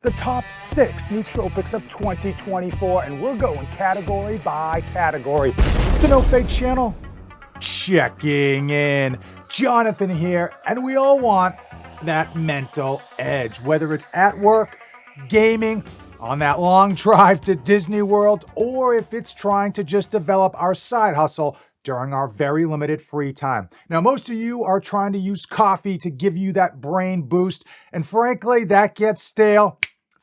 the top 6 nootropics of 2024, and we're going category by category. The No Fake channel, checking in. Jonathan here, and we all want that mental edge, whether it's at work, gaming, on that long drive to Disney World, or if it's trying to just develop our side hustle during our very limited free time. Now, most of you are trying to use coffee to give you that brain boost, and frankly, that gets stale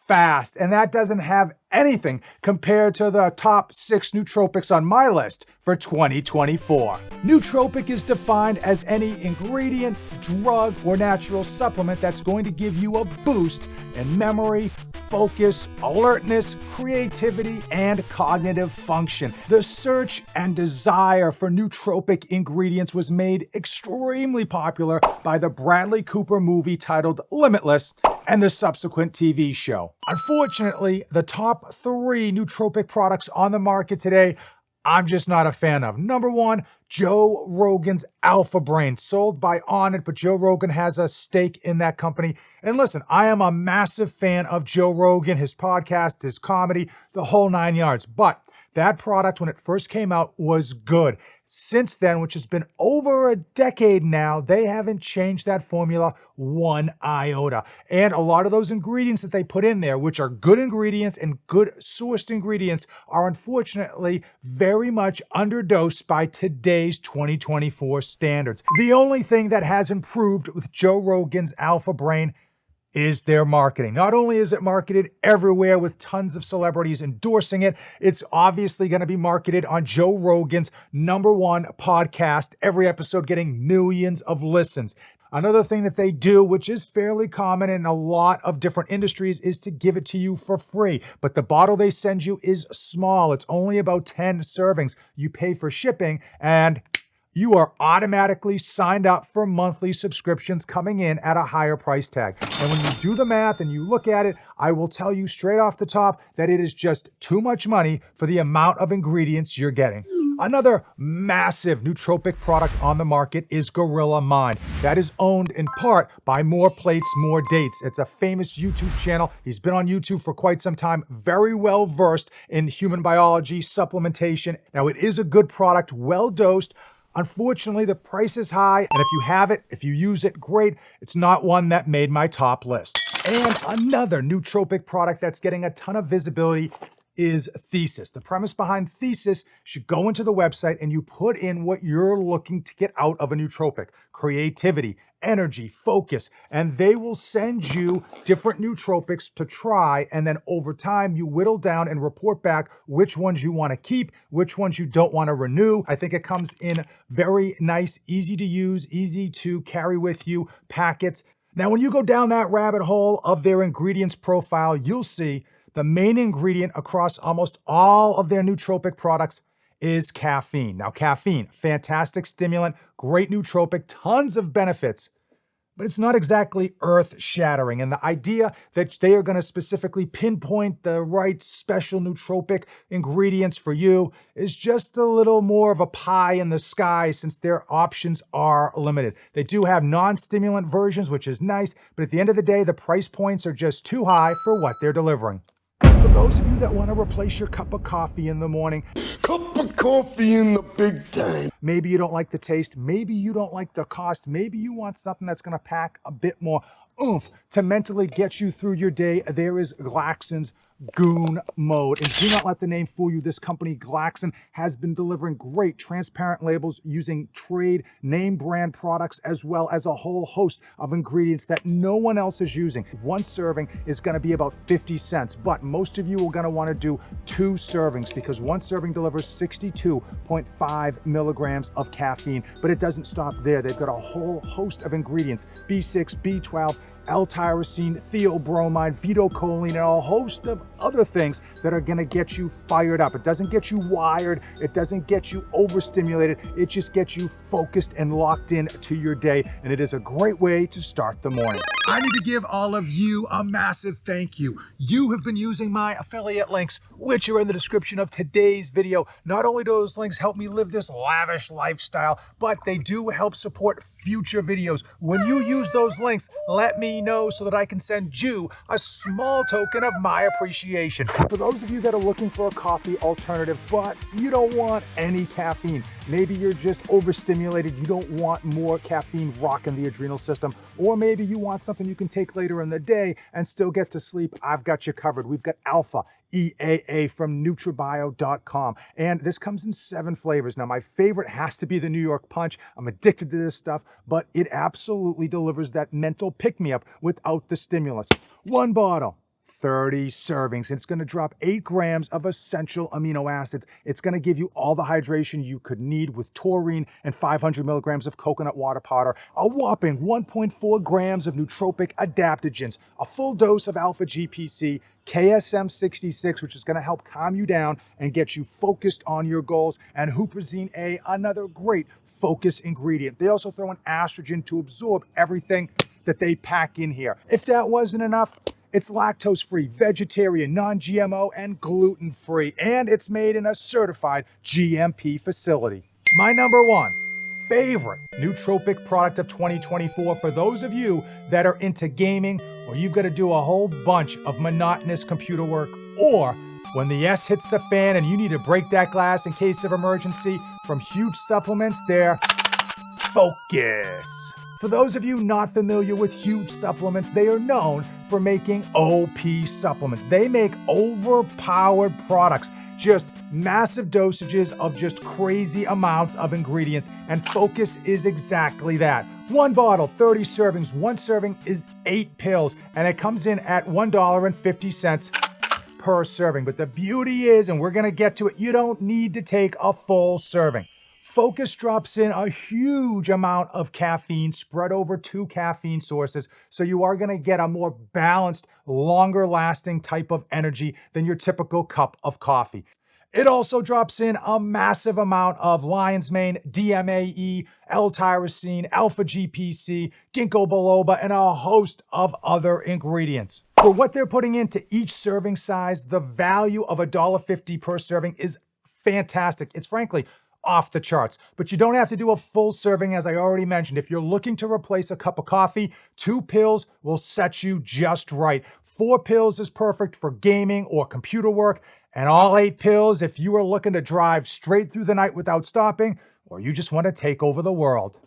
fast, and that doesn't have anything compared to the top 6 nootropics on my list for 2024. Nootropic is defined as any ingredient, drug, or natural supplement that's going to give you a boost in memory, focus, alertness, creativity, and cognitive function. The search and desire for nootropic ingredients was made extremely popular by the Bradley Cooper movie titled Limitless and the subsequent TV show. Unfortunately, the top 3 nootropic products on the market today, I'm just not a fan of. Number 1, Joe Rogan's Alpha Brain, sold by Onnit, but Joe Rogan has a stake in that company. And listen, I am a massive fan of Joe Rogan, his podcast, his comedy, the whole 9 yards. But that product, when it first came out, was good. Since then, which has been over a decade now, they haven't changed that formula one iota. And a lot of those ingredients that they put in there, which are good ingredients and good sourced ingredients, are unfortunately very much underdosed by today's 2024 standards. The only thing that has improved with Joe Rogan's Alpha Brain is their marketing. Not only is it marketed everywhere with tons of celebrities endorsing it, it's obviously going to be marketed on Joe Rogan's #1 podcast, every episode getting millions of listens. Another thing that they do, which is fairly common in a lot of different industries, is to give it to you for free. But the bottle they send you is small. It's only about 10 servings. You pay for shipping, and you are automatically signed up for monthly subscriptions coming in at a higher price tag. And when you do the math and you look at it, I will tell you straight off the top that it is just too much money for the amount of ingredients you're getting. Another massive nootropic product on the market is Gorilla Mind. That is owned in part by More Plates, More Dates. It's a famous YouTube channel. He's been on YouTube for quite some time, very well versed in human biology, supplementation. Now, it is a good product, well dosed. Unfortunately, the price is high, and if you have it, if you use it, great. It's not one that made my top list. And another nootropic product that's getting a ton of visibility is Thesis. The premise behind Thesis, should go into the website and you put in what you're looking to get out of a nootropic: creativity, energy, focus, and they will send you different nootropics to try, and then over time you whittle down and report back which ones you want to keep, which ones you don't want to renew. I think it comes in very nice, easy to use, easy to carry with you packets. Now, when you go down that rabbit hole of their ingredients profile, you'll see the main ingredient across almost all of their nootropic products is caffeine. Now, caffeine, fantastic stimulant, great nootropic, tons of benefits, but it's not exactly earth-shattering. And the idea that they are going to specifically pinpoint the right special nootropic ingredients for you is just a little more of a pie in the sky, since their options are limited. They do have non-stimulant versions, which is nice, but at the end of the day, the price points are just too high for what they're delivering. For those of you that want to replace your cup of coffee in the morning, Cup of coffee in the big time. maybe you don't like the taste, maybe you don't like the cost, maybe you want something that's going to pack a bit more oomph to mentally get you through your day, there is Glaxon's Goon Mode. And do not let the name fool you. This company, Glaxon, has been delivering great transparent labels using trade name brand products, as well as a whole host of ingredients that no one else is using. One serving is going to be about 50 cents, but most of you are going to want to do 2 servings, because one serving delivers 62.5 milligrams of caffeine. But it doesn't stop there. They've got a whole host of ingredients: B6, B12, L-tyrosine, theobromine, betacholine, and a host of other things that are going to get you fired up. It doesn't get you wired. It doesn't get you overstimulated. It just gets you focused and locked in to your day. And it is a great way to start the morning. I need to give all of you a massive thank you. You have been using my affiliate links, which are in the description of today's video. Not only do those links help me live this lavish lifestyle, but they do help support future videos. When you use those links, let me me know so that I can send you a small token of my appreciation. For those of you that are looking for a coffee alternative, but you don't want any caffeine, maybe you're just overstimulated, you don't want more caffeine rocking the adrenal system, or maybe you want something you can take later in the day and still get to sleep, I've got you covered. We've got Alpha EAA from NutriBio.com. And this comes in 7 flavors. Now, my favorite has to be the New York Punch. I'm addicted to this stuff, but it absolutely delivers that mental pick-me-up without the stimulus. 1 bottle, 30 servings. It's going to drop 8 grams of essential amino acids. It's going to give you all the hydration you could need with taurine and 500 milligrams of coconut water powder, a whopping 1.4 grams of nootropic adaptogens, a full dose of alpha GPC, KSM 66, which is going to help calm you down and get you focused on your goals, and Huperzine A, another great focus ingredient. They also throw in estrogen to absorb everything that they pack in here. If that wasn't enough, it's lactose-free, vegetarian, non-GMO, and gluten-free, and it's made in a certified GMP facility. My number 1 favorite nootropic product of 2024 for those of you that are into gaming, or you've got to do a whole bunch of monotonous computer work, or when the S hits the fan and you need to break that glass in case of emergency. From Huge Supplements, they're Focus. For those of you not familiar with Huge Supplements, they are known for making OP supplements. They make overpowered products, just massive dosages of just crazy amounts of ingredients, and Focus is exactly that. 1 bottle, 30 servings. 1 serving is 8 pills, and it comes in at $1.50 per serving. But the beauty is, and we're gonna get to it, you don't need to take a full serving. Focus drops in a huge amount of caffeine spread over 2 caffeine sources, so you are gonna get a more balanced, longer lasting type of energy than your typical cup of coffee. It also drops in a massive amount of lion's mane, DMAE, L-tyrosine, alpha GPC, ginkgo biloba, and a host of other ingredients. For what they're putting into each serving size, the value of $1.50 per serving is fantastic. It's frankly off the charts, but you don't have to do a full serving, as I already mentioned. If you're looking to replace a cup of coffee, 2 pills will set you just right. 4 pills is perfect for gaming or computer work, and all 8 pills if you are looking to drive straight through the night without stopping, or you just want to take over the world.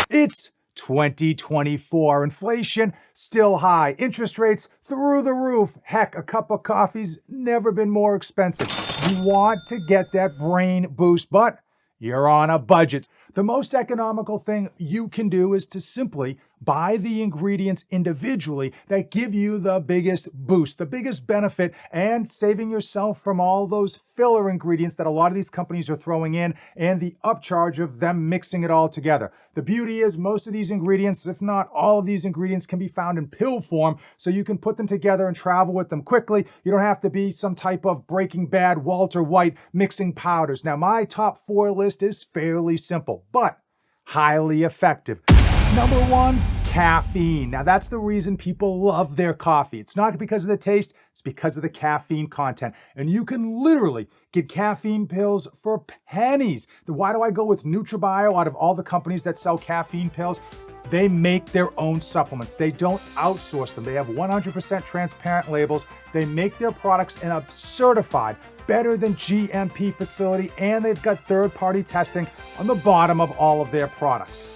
It's 2024. Inflation still high. Interest rates through the roof. Heck, a cup of coffee's never been more expensive. You want to get that brain boost, but you're on a budget. The most economical thing you can do is to simply buy the ingredients individually that give you the biggest boost, the biggest benefit, and saving yourself from all those filler ingredients that a lot of these companies are throwing in and the upcharge of them mixing it all together. The beauty is most of these ingredients, if not all of these ingredients, can be found in pill form, so you can put them together and travel with them quickly. You don't have to be some type of Breaking Bad Walter White mixing powders. Now, my top 4 list is fairly simple, but highly effective. Number 1, caffeine. Now, that's the reason people love their coffee. It's not because of the taste, it's because of the caffeine content. And you can literally get caffeine pills for pennies. Why do I go with NutriBio out of all the companies that sell caffeine pills? They make their own supplements. They don't outsource them. They have 100% transparent labels. They make their products in a certified, better than GMP facility, and they've got third-party testing on the bottom of all of their products.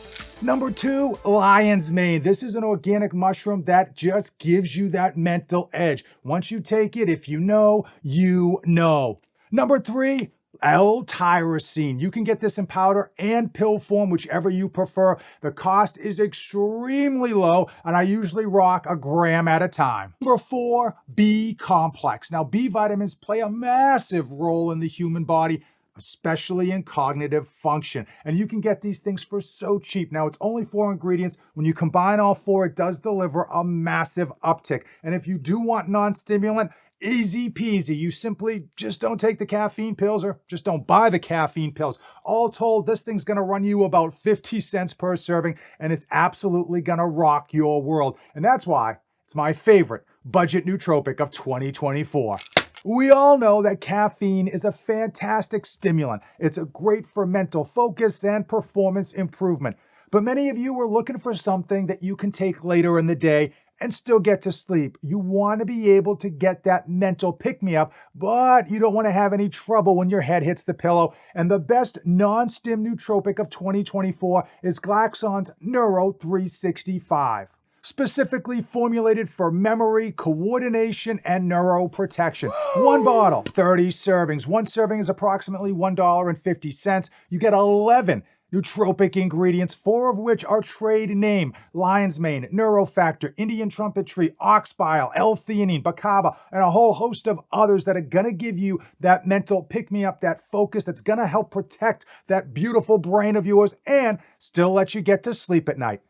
Number 2, lion's mane. This is an organic mushroom that just gives you that mental edge. Once you take it, if you know, you know. Number 3, L-tyrosine. You can get this in powder and pill form, whichever you prefer. The cost is extremely low, and I usually rock a gram at a time. Number 4, B complex. Now, B vitamins play a massive role in the human body, especially in cognitive function. And you can get these things for so cheap. Now, it's only 4 ingredients. When you combine all 4, it does deliver a massive uptick. And if you do want non-stimulant, easy peasy. You simply just don't take the caffeine pills, or just don't buy the caffeine pills. All told, this thing's gonna run you about 50 cents per serving, and it's absolutely gonna rock your world. And that's why it's my favorite budget nootropic of 2024. We all know that caffeine is a fantastic stimulant. It's great for mental focus and performance improvement. But many of you are looking for something that you can take later in the day and still get to sleep. You want to be able to get that mental pick-me-up, but you don't want to have any trouble when your head hits the pillow. And the best non-stim nootropic of 2024 is Glaxon's Neuro 365. Specifically formulated for memory, coordination, and neuroprotection. One bottle, 30 servings. One serving is approximately $1.50. You get 11 nootropic ingredients, 4 of which are trade name: lion's mane, neurofactor, Indian trumpet tree, ox bile, L-theanine, bacaba, and a whole host of others that are gonna give you that mental pick-me-up, that focus that's gonna help protect that beautiful brain of yours and still let you get to sleep at night.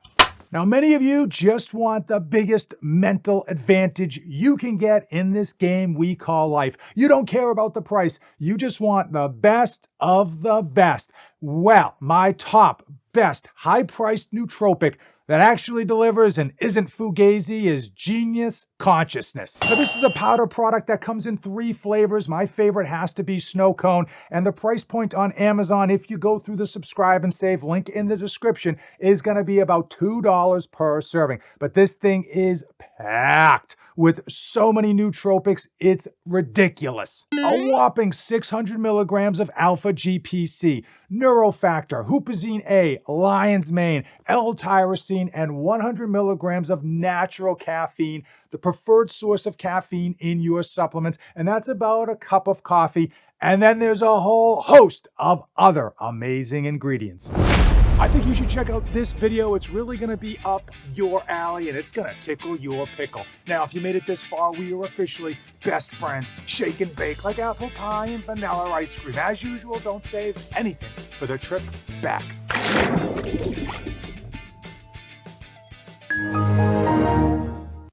Now, many of you just want the biggest mental advantage you can get in this game we call life. You don't care about the price. You just want the best of the best. Well, my top, best, high-priced nootropic that actually delivers and isn't fugazi is Genius Consciousness. Now, this is a powder product that comes in 3 flavors. My favorite has to be Snow Cone, and the price point on Amazon, if you go through the subscribe and save link in the description, is gonna be about $2 per serving. But this thing is packed with so many nootropics, it's ridiculous. A whopping 600 milligrams of alpha GPC, neurofactor, huperzine A, lion's mane, L-tyrosine, and 100 milligrams of natural caffeine, the preferred source of caffeine in your supplements, and that's about a cup of coffee. And then there's a whole host of other amazing ingredients. I think you should check out this video. It's really gonna be up your alley and it's gonna tickle your pickle. Now, if you made it this far, we are officially best friends. Shake and bake like apple pie and vanilla ice cream. As usual, don't save anything for the trip back